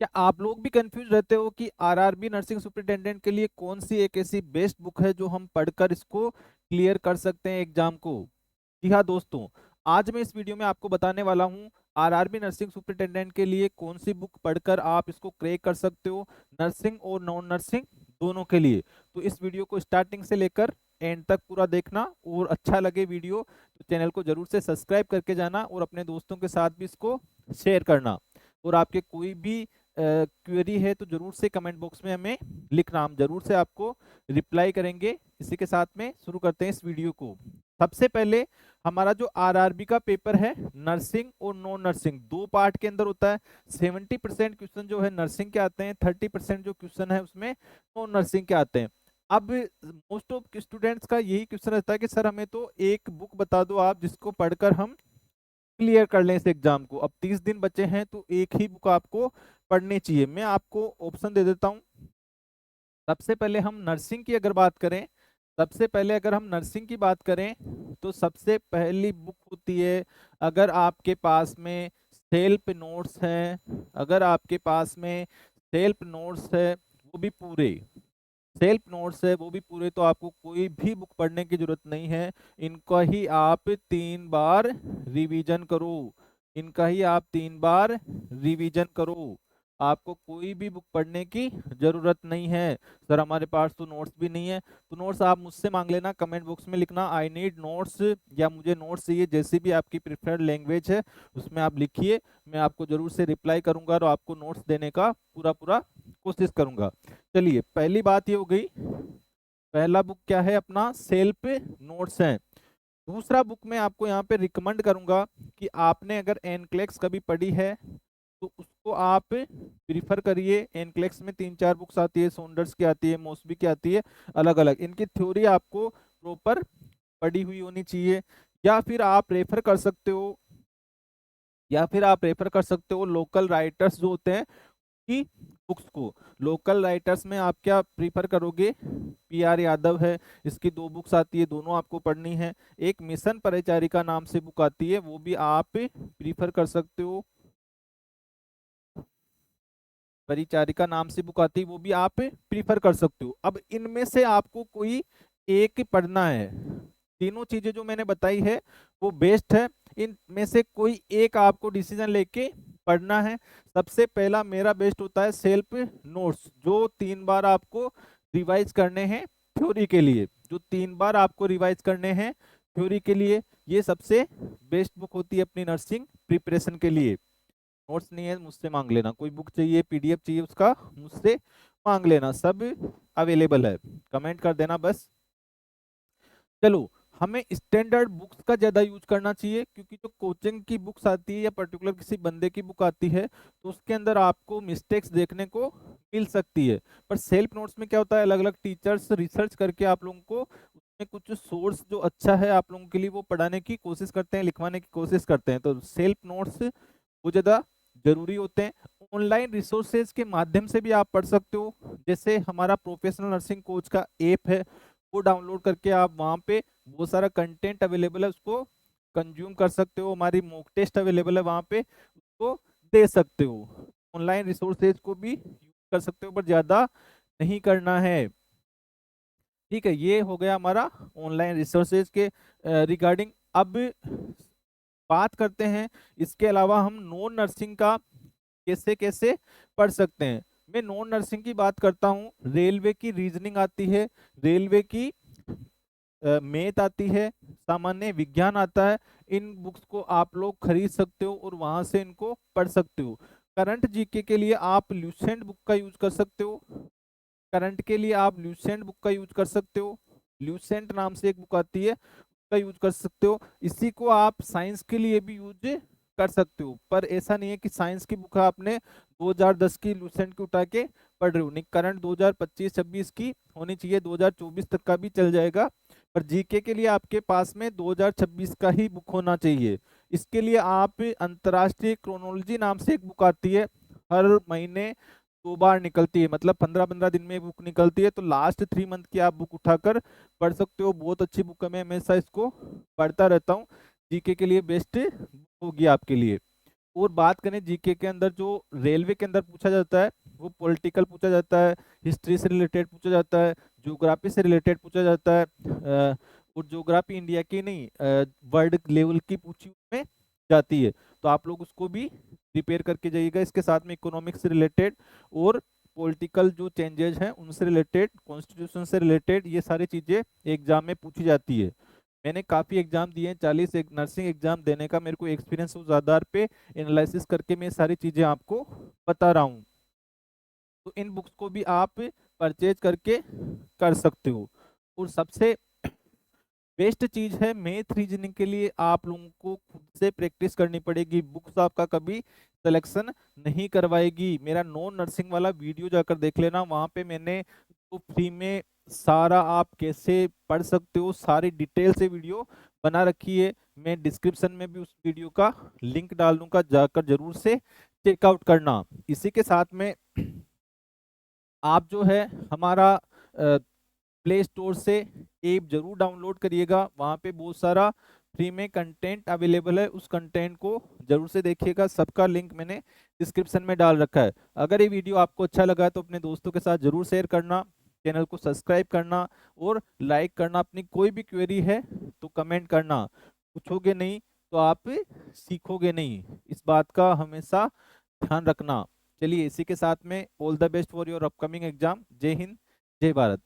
क्या आप लोग भी कंफ्यूज रहते हो कि आरआरबी नर्सिंग सुपरिटेंडेंट के लिए कौन सी एक ऐसी बेस्ट बुक है जो हम पढ़कर इसको क्लियर कर सकते हैं एग्जाम को? जी हाँ दोस्तों, आज मैं इस वीडियो में आपको बताने वाला हूँ आरआरबी नर्सिंग सुपरिटेंडेंट के लिए कौन सी बुक पढ़कर आप इसको क्रैक कर सकते हो, नर्सिंग और नॉन नर्सिंग दोनों के लिए। तो इस वीडियो को स्टार्टिंग से लेकर एंड तक पूरा देखना, और अच्छा लगे वीडियो तो चैनल को जरूर से सब्सक्राइब करके जाना और अपने दोस्तों के साथ भी इसको शेयर करना। और आपके कोई भी क्वेरी है तो जरूर से कमेंट बॉक्स में हमें लिखना, हम जरूर से आपको रिप्लाई करेंगे। इसी के साथ में शुरू करते हैं इस वीडियो को। सबसे पहले हमारा जो आरआरबी का पेपर है, नर्सिंग और नॉन नर्सिंग दो पार्ट के अंदर होता है। 70% क्वेश्चन जो है नर्सिंग के आते हैं, 30% जो क्वेश्चन है उसमें नॉन नर्सिंग के आते हैं। अब मोस्ट ऑफ स्टूडेंट्स का यही क्वेश्चन रहता है कि सर हमें तो एक बुक बता दो आप जिसको पढ़कर हम क्लियर कर लें इस एग्जाम को। अब 30 दिन बचे हैं तो एक ही बुक आपको पढ़नी चाहिए। मैं आपको ऑप्शन दे देता हूँ। सबसे पहले हम नर्सिंग की अगर बात करें, सबसे पहले अगर हम नर्सिंग की बात करें तो सबसे पहली बुक होती है, अगर आपके पास में सेल्फ नोट्स हैं, अगर आपके पास में सेल्फ नोट्स है वो भी पूरे, सेल्फ नोट्स है वो भी पूरे, तो आपको कोई भी बुक पढ़ने की जरूरत नहीं है। इनका ही आप 3 बार रिवीजन करो, इनका ही आप 3 बार रिवीजन करो। आपको कोई भी बुक पढ़ने की जरूरत नहीं है। सर हमारे पास तो नोट्स भी नहीं है, तो नोट्स आप मुझसे मांग लेना, कमेंट बॉक्स में लिखना आई नीड नोट्स या मुझे नोट्स चाहिए, जैसी भी आपकी प्रिफर्ड लैंग्वेज है उसमें आप लिखिए। मैं आपको जरूर से रिप्लाई करूंगा और आपको नोट्स देने का पूरा पूरा कोशिश करूंगा। चलिए पहली बात ये हो गई, पहला बुक क्या है अपना सेल्फ नोट्स है। दूसरा बुक मैं आपको यहाँ पे रिकमेंड करूंगा कि आपने अगर एनक्लेक्स कभी पढ़ी है तो उसको आप प्रिफर करिए। एनक्लेक्स में 3-4 बुक्स आती है, सॉन्डर्स की आती है, मॉसबी की आती है, अलग अलग इनकी थ्योरी आपको प्रॉपर पढ़ी हुई होनी चाहिए। या फिर आप रेफर कर सकते हो, या फिर आप रेफर कर सकते हो लोकल राइटर्स जो होते हैं की बुक्स को। लोकल राइटर्स में आप क्या प्रीफर करोगे? पीआर यादव है, इसकी 2 बुक्स आती है, दोनों आपको पढ़नी है। एक मिशन परिचारिका नाम से बुक आती है, वो भी आप प्रीफर कर सकते हो। परिचारिका नाम से बुक आती है, वो भी आप प्रीफर कर सकते हो। अब इनमें से आपको कोई एक पढ़ना है। तीनों चीजें जो मैंने बताई है वो बेस्ट है, इनमें से कोई एक आपको डिसीजन लेके पढ़ना है। सबसे पहला मेरा बेस्ट होता है सेल्फ नोट्स, जो 3 बार आपको रिवाइज करने हैं थ्योरी के लिए, जो 3 बार आपको रिवाइज करने हैं थ्योरी के लिए। ये सबसे बेस्ट बुक होती है अपनी नर्सिंग प्रिपरेशन के लिए। नोट्स नहीं है मुझसे मांग लेना, कोई बुक चाहिए पीडीएफ चाहिए उसका मुझसे मांग लेना, सब अवेलेबल है, कमेंट कर देना बस। चलो, हमें स्टैंडर्ड बुक्स का ज्यादा यूज करना चाहिए, क्योंकि जो कोचिंग की बुक्स आती है या पर्टिकुलर किसी बंदे की बुक आती है तो उसके अंदर आपको मिस्टेक्स देखने को मिल सकती है। पर सेल्फ नोट्स में क्या होता है, अलग अलग टीचर्स रिसर्च करके आप लोगों को उसमें कुछ सोर्स जो अच्छा है आप लोगों के लिए वो पढ़ाने की कोशिश करते हैं, लिखवाने की कोशिश करते हैं। तो सेल्फ नोट्स वो ज़्यादा जरूरी होते हैं। ऑनलाइन रिसोर्सेज के माध्यम से भी आप पढ़ सकते हो, जैसे हमारा प्रोफेशनल नर्सिंग कोच का ऐप है, वो डाउनलोड करके आप वहाँ पे बहुत सारा कंटेंट अवेलेबल है उसको कंज्यूम कर सकते हो। हमारी मॉक टेस्ट अवेलेबल है वहाँ पे, उसको दे सकते हो। ऑनलाइन रिसोर्सेज को भी यूज कर सकते हो, पर ज़्यादा नहीं करना है। ठीक है, ये हो गया हमारा ऑनलाइन रिसोर्सेज के रिगार्डिंग। अब बात करते हैं इसके अलावा हम नॉन नर्सिंग का कैसे कैसे पढ़ सकते हैं। मैं नॉन नर्सिंग की बात करता हूँ, रेलवे की रीजनिंग आती है, रेलवे की मैथ आती है, सामान्य विज्ञान आता है। इन बुक्स को आप लोग खरीद सकते हो और वहां से इनको पढ़ सकते हो। करंट जीके के लिए आप ल्यूसेंट बुक का यूज कर सकते हो, करंट के लिए आप ल्यूसेंट बुक का यूज कर सकते हो। ल्यूसेंट नाम से एक बुक आती है उसका यूज कर सकते हो। इसी को आप साइंस के लिए भी यूज कर सकते हो, पर ऐसा नहीं है कि साइंस की बुक आपने 2010 की ल्यूसेंट की उठा के पढ़ रहे हो। नहीं, करंट 2025-26 की होनी चाहिए, 2024 तक का भी चल जाएगा। पर जीके के लिए आपके पास में 2026 का ही बुक होना चाहिए। इसके लिए आप अंतर्राष्ट्रीय क्रोनोलॉजी नाम से एक बुक आती है, हर महीने 2 बार निकलती है, मतलब 15-15 दिन में बुक निकलती है। तो लास्ट 3 मंथ की आप बुक उठाकर पढ़ सकते हो, बहुत अच्छी बुक है, मैं हमेशा इसको पढ़ता रहता हूँ। जीके के लिए बेस्ट होगी आपके लिए। और बात करें जीके के अंदर, जो रेलवे के अंदर पूछा जाता है वो पॉलिटिकल पूछा जाता है, हिस्ट्री से रिलेटेड पूछा जाता है, ज्योग्राफी से रिलेटेड पूछा जाता है, और ज्योग्राफी इंडिया की नहीं, वर्ल्ड लेवल की पूछी में जाती है। तो आप लोग उसको भी प्रिपेयर करके जाइएगा। इसके साथ में इकोनॉमिक्स से रिलेटेड और पॉलिटिकल जो चेंजेस हैं उनसे रिलेटेड, कॉन्स्टिट्यूशन से रिलेटेड, ये सारी चीजें एग्जाम में पूछी जाती है। मैंने काफी एग्जाम दिए हैं, 40 एक नर्सिंग एग्जाम देने का मेरे को एक्सपीरियंस, उस आधार पे एनालिसिस करके मैं सारी चीजें आपको बता रहा हूँ। तो इन बुक्स को भी आप परचेज करके कर सकते हो। और सबसे बेस्ट चीज है, मैथ रीजनिंग के लिए आप लोगों को खुद से प्रैक्टिस करनी पड़ेगी, बुक्स आपका कभी सिलेक्शन नहीं करवाएगी। मेरा नॉन नर्सिंग वाला वीडियो जाकर देख लेना, वहां पे मैंने तो फ्री में सारा आप कैसे पढ़ सकते हो सारी डिटेल से वीडियो बना रखी है। मैं डिस्क्रिप्शन में भी उस वीडियो का लिंक डाल दूंगा, जाकर जरूर से चेकआउट करना। इसी के साथ में आप जो है हमारा प्ले स्टोर से ऐप जरूर डाउनलोड करिएगा, वहाँ पे बहुत सारा फ्री में कंटेंट अवेलेबल है, उस कंटेंट को जरूर से देखिएगा। सबका लिंक मैंने डिस्क्रिप्शन में डाल रखा है। अगर ये वीडियो आपको अच्छा लगा तो अपने दोस्तों के साथ जरूर शेयर करना, चैनल को सब्सक्राइब करना और लाइक करना। अपनी कोई भी क्वेरी है तो कमेंट करना, पूछोगे नहीं तो आप सीखोगे नहीं, इस बात का हमेशा ध्यान रखना। चलिए, इसी के साथ में all the best for your upcoming exam. जय हिंद, जय भारत।